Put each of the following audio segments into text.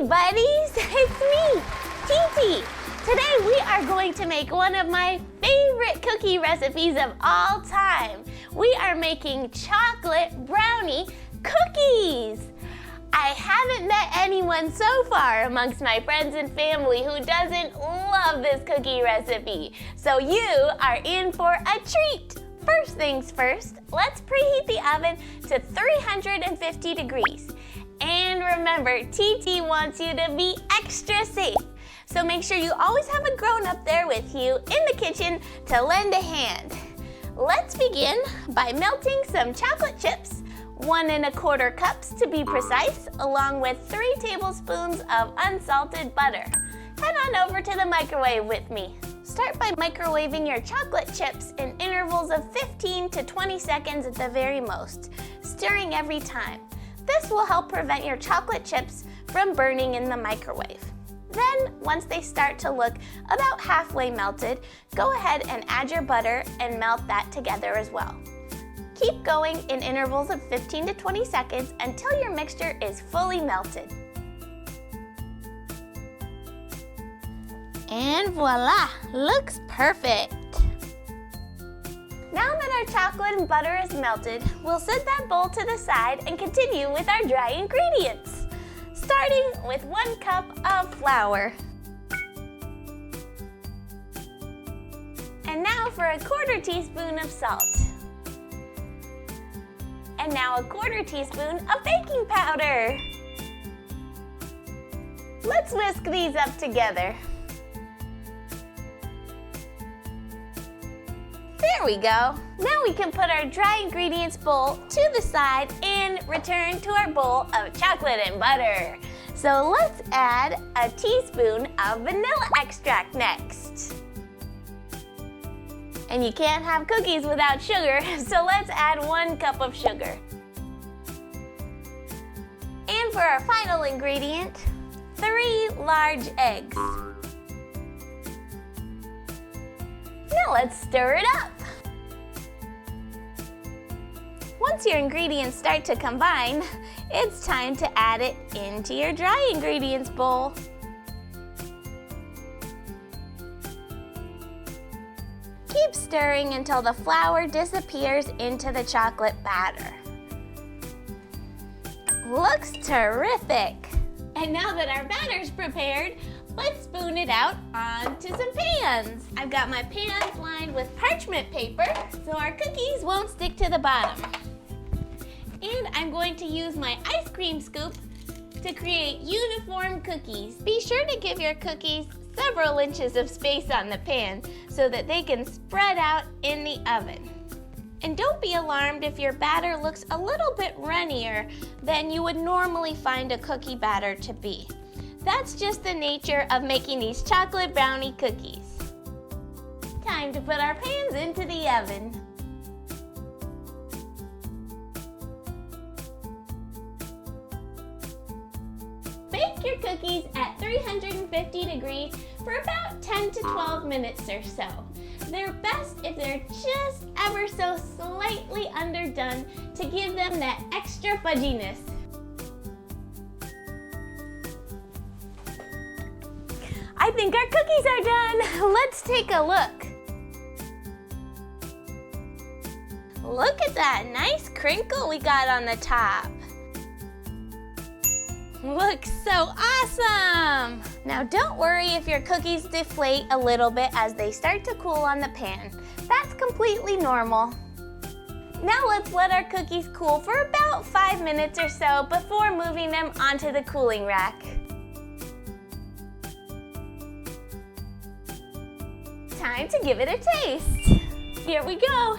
Hey buddies, it's me, Titi. Today we are going to make one of my favorite cookie recipes of all time. We are making chocolate brownie cookies. I haven't met anyone so far amongst my friends and family who doesn't love this cookie recipe. So you are in for a treat. First things first, let's preheat the oven to 350 degrees. And remember, TT wants you to be extra safe. So make sure you always have a grown-up there with you in the kitchen to lend a hand. Let's begin by melting some chocolate chips, 1 1/4 cups to be precise, along with 3 tablespoons of unsalted butter. Head on over to the microwave with me. Start by microwaving your chocolate chips in intervals of 15 to 20 seconds at the very most, stirring every time. This will help prevent your chocolate chips from burning in the microwave. Then, once they start to look about halfway melted, go ahead and add your butter and melt that together as well. Keep going in intervals of 15 to 20 seconds until your mixture is fully melted. And voila, looks perfect. Now that our chocolate and butter is melted, we'll set that bowl to the side and continue with our dry ingredients. Starting with 1 cup of flour. And now for a 1/4 teaspoon of salt. And now a 1/4 teaspoon of baking powder. Let's whisk these up together. There we go. Now we can put our dry ingredients bowl to the side and return to our bowl of chocolate and butter. So let's add a teaspoon of vanilla extract next. And you can't have cookies without sugar, so let's add 1 cup of sugar. And for our final ingredient, 3 large eggs. Now let's stir it up. Once your ingredients start to combine, it's time to add it into your dry ingredients bowl. Keep stirring until the flour disappears into the chocolate batter. Looks terrific! And now that our batter's prepared, let's spoon it out onto some pans. I've got my pans lined with parchment paper so our cookies won't stick to the bottom. And I'm going to use my ice cream scoop to create uniform cookies. Be sure to give your cookies several inches of space on the pan so that they can spread out in the oven. And don't be alarmed if your batter looks a little bit runnier than you would normally find a cookie batter to be. That's just the nature of making these chocolate brownie cookies. Time to put our pans into the oven. Bake your cookies at 350 degrees for about 10 to 12 minutes or so. They're best if they're just ever so slightly underdone to give them that extra fudginess. I think our cookies are done. Let's take a look. Look at that nice crinkle we got on the top. Looks so awesome! Now don't worry if your cookies deflate a little bit as they start to cool on the pan. That's completely normal. Now let's let our cookies cool for about 5 minutes or so before moving them onto the cooling rack. Time to give it a taste. Here we go.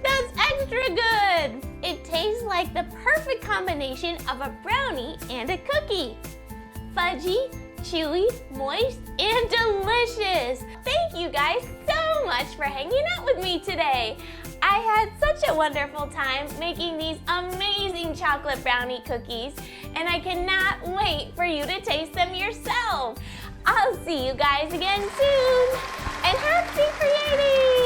That's extra good. It tastes like the perfect combination of a brownie and a cookie. Fudgy, chewy, moist, and delicious. Thank you guys so much for hanging out with me today. I had such a wonderful time making these amazing chocolate brownie cookies, and I cannot wait for you to taste them yourself. I'll see you guys again soon, and happy creating!